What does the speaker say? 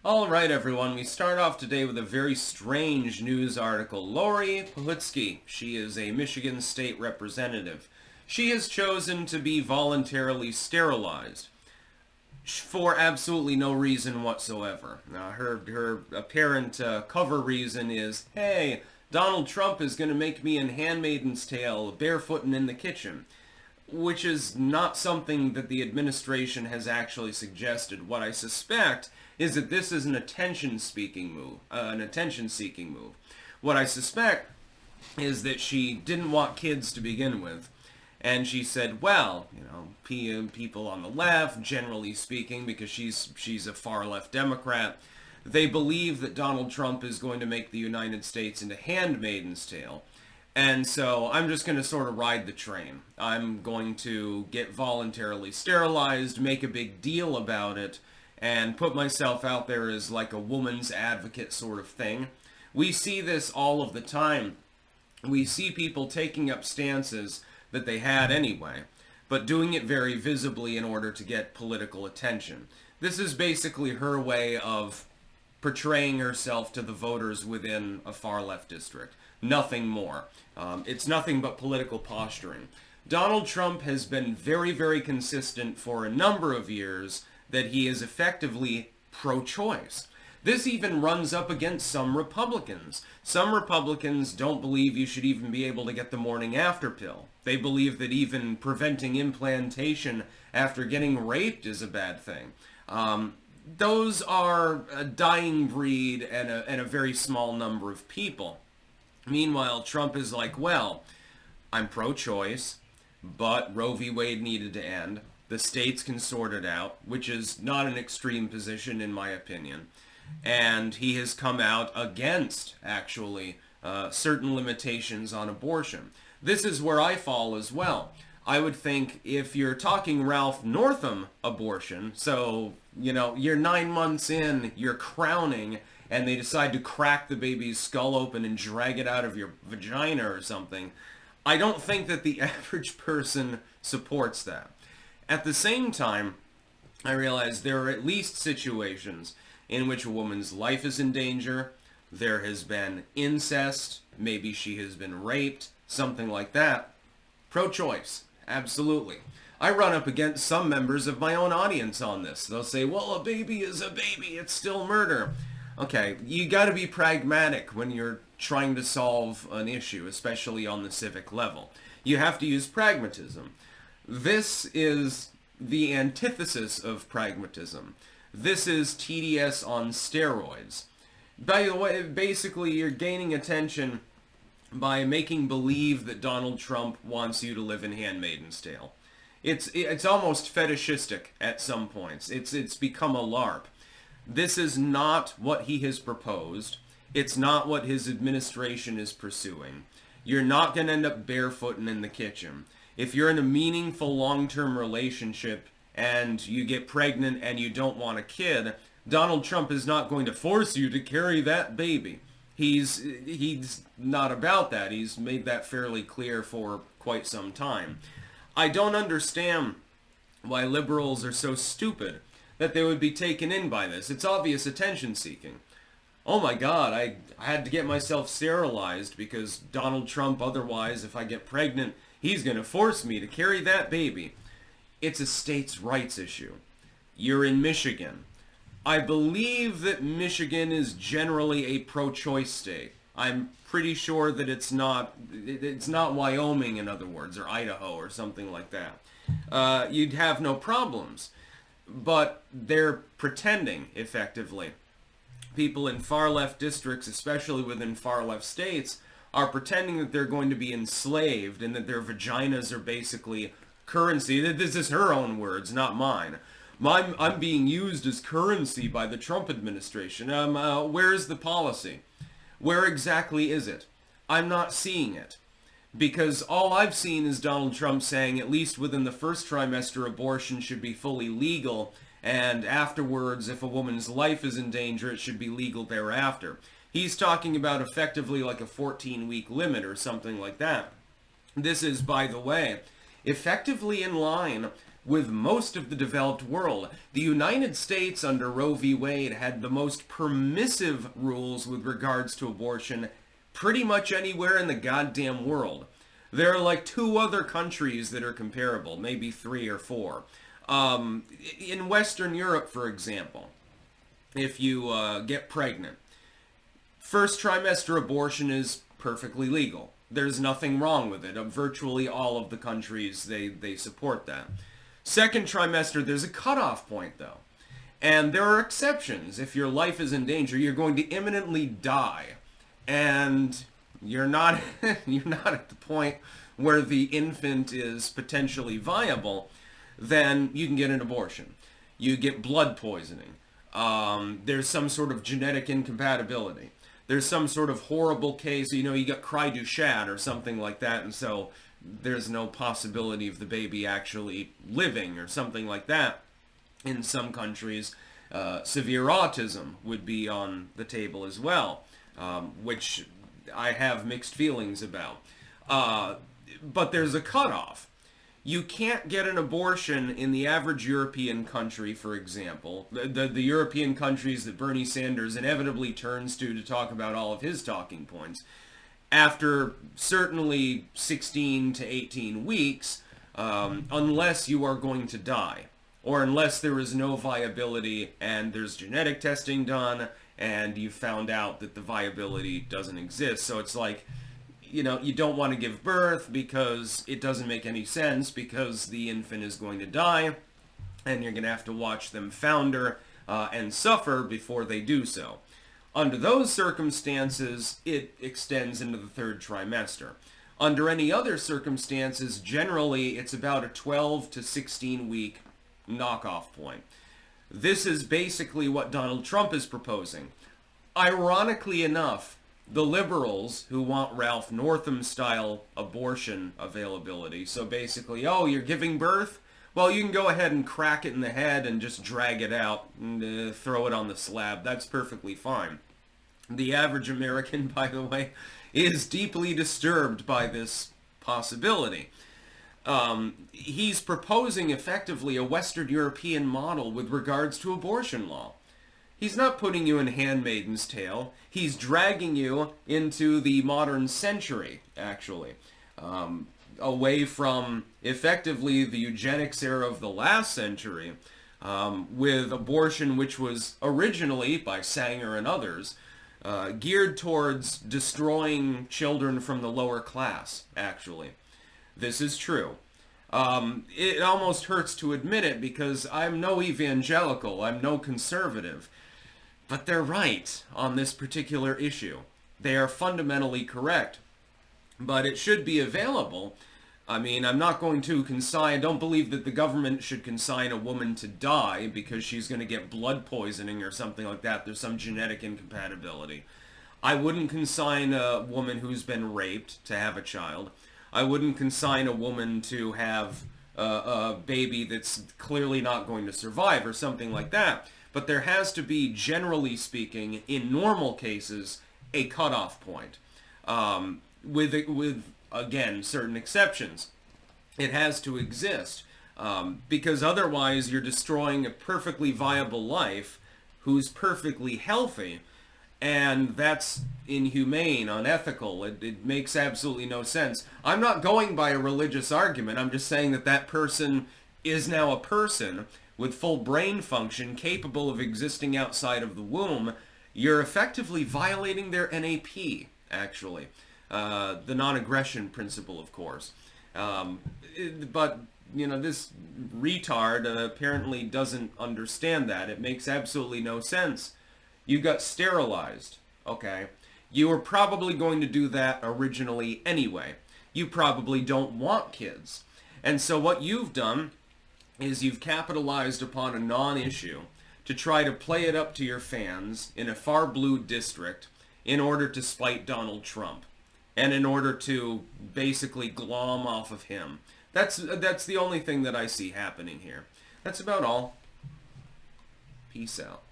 Alright everyone, we start off today with a very strange news article. Laurie Pohutsky, she is a Michigan state representative. She has chosen to be voluntarily sterilized for absolutely no reason whatsoever. Her apparent cover reason is, hey, Donald Trump is going to make me in Handmaid's Tale barefooting in the kitchen. Which is not something that the administration has actually suggested. What I suspect is that this is an attention-seeking move. What I suspect is that she didn't want kids to begin with, and she said, well, people on the left, generally speaking, because she's a far-left Democrat, they believe that Donald Trump is going to make the United States into Handmaid's Tale. And so I'm just going to sort of ride the train. I'm going to get voluntarily sterilized, make a big deal about it, and put myself out there as like a woman's advocate sort of thing. We see this all of the time. We see people taking up stances that they had anyway, but doing it very visibly in order to get political attention. This is basically her way of portraying herself to the voters within a far-left district. Nothing more. It's nothing but political posturing. Donald Trump has been very, very consistent for a number of years that he is effectively pro-choice. This even runs up against some Republicans. Some Republicans don't believe you should even be able to get the morning after pill. They believe that even preventing implantation after getting raped is a bad thing. Those are a dying breed and a very small number of people. Meanwhile, Trump is like, well, I'm pro-choice, but Roe v. Wade needed to end. The states can sort it out, which is not an extreme position in my opinion. And he has come out against, actually, certain limitations on abortion. This is where I fall as well. I would think if you're talking Ralph Northam abortion, so, you're 9 months in, you're crowning, and they decide to crack the baby's skull open and drag it out of your vagina or something, I don't think that the average person supports that. At the same time, I realize there are at least situations in which a woman's life is in danger, there has been incest, maybe she has been raped, something like that. Pro-choice, absolutely. I run up against some members of my own audience on this. They'll say, well, a baby is a baby, it's still murder. Okay, you gotta be pragmatic when you're trying to solve an issue, especially on the civic level. You have to use pragmatism. This is the antithesis of pragmatism. This is TDS on steroids. By the way, basically you're gaining attention by making believe that Donald Trump wants you to live in Handmaid's Tale. It's almost fetishistic at some points. It's become a LARP. This is not what he has proposed. It's not what his administration is pursuing. You're not going to end up barefooting in the kitchen. If you're in a meaningful long-term relationship and you get pregnant and you don't want a kid, Donald Trump is not going to force you to carry that baby. He's not about that. He's made that fairly clear for quite some time. I don't understand why liberals are so stupid that they would be taken in by this. It's obvious attention-seeking. Oh my God, I had to get myself sterilized because Donald Trump, otherwise, if I get pregnant, he's going to force me to carry that baby. It's a states' rights issue. You're in Michigan. I believe that Michigan is generally a pro-choice state. I'm pretty sure that it's not Wyoming, in other words, or Idaho or something like that. You'd have no problems. But they're pretending, effectively. People in far-left districts, especially within far-left states, are pretending that they're going to be enslaved and that their vaginas are basically currency. This is her own words, not mine. I'm being used as currency by the Trump administration. Where is the policy? Where exactly is it? I'm not seeing it. Because all I've seen is Donald Trump saying, at least within the first trimester, abortion should be fully legal, and afterwards, if a woman's life is in danger, it should be legal thereafter. He's talking about effectively like a 14-week limit or something like that. This is, by the way, effectively in line with most of the developed world. The United States under Roe v. Wade had the most permissive rules with regards to abortion pretty much anywhere in the goddamn world. There are like 2 other countries that are comparable, maybe 3 or 4. In Western Europe, for example, if you get pregnant, first trimester abortion is perfectly legal. There's nothing wrong with it. Virtually all of the countries, they support that. Second trimester, there's a cutoff point, though. And there are exceptions. If your life is in danger, you're going to imminently die. And you're not at the point where the infant is potentially viable, then you can get an abortion. You get blood poisoning. There's some sort of genetic incompatibility. There's some sort of horrible case, you got cry du chat or something like that, and so there's no possibility of the baby actually living or something like that. In some countries, severe autism would be on the table as well, which I have mixed feelings about. But there's a cutoff. You can't get an abortion in the average European country, for example, the European countries that Bernie Sanders inevitably turns to talk about all of his talking points, after certainly 16 to 18 weeks, unless you are going to die, or unless there is no viability and there's genetic testing done and you found out that the viability doesn't exist. So it's like, you don't want to give birth because it doesn't make any sense, because the infant is going to die and you're going to have to watch them founder and suffer before they do so. Under those circumstances, it extends into the 3rd trimester. Under any other circumstances, generally it's about a 12 to 16 week knockoff point. This is basically what Donald Trump is proposing. Ironically enough, the liberals who want Ralph Northam-style abortion availability, so basically, you're giving birth? Well, you can go ahead and crack it in the head and just drag it out and throw it on the slab. That's perfectly fine. The average American, by the way, is deeply disturbed by this possibility. He's proposing effectively a Western European model with regards to abortion law. He's not putting you in Handmaid's Tale. He's dragging you into the modern century, actually. Away from, effectively, the eugenics era of the last century, with abortion, which was originally, by Sanger and others, geared towards destroying children from the lower class, actually. This is true. It almost hurts to admit it, because I'm no evangelical, I'm no conservative. But they're right on this particular issue. They are fundamentally correct. But it should be available. I mean, I'm not going to consign, I don't believe that the government should consign a woman to die because she's going to get blood poisoning or something like that. There's some genetic incompatibility. I wouldn't consign a woman who's been raped to have a child. I wouldn't consign a woman to have a baby that's clearly not going to survive or something like that. But there has to be, generally speaking, in normal cases, a cutoff point. With again, certain exceptions. It has to exist. Because otherwise you're destroying a perfectly viable life who's perfectly healthy. And that's inhumane, unethical. It makes absolutely no sense. I'm not going by a religious argument. I'm just saying that that person is now a person with full brain function, capable of existing outside of the womb. You're effectively violating their NAP, actually. The non-aggression principle, of course. But, this retard apparently doesn't understand that. It makes absolutely no sense. You got sterilized, okay? You were probably going to do that originally anyway. You probably don't want kids. And so what you've done is you've capitalized upon a non-issue to try to play it up to your fans in a far blue district in order to spite Donald Trump and in order to basically glom off of him. That's the only thing that I see happening here. That's about all. Peace out.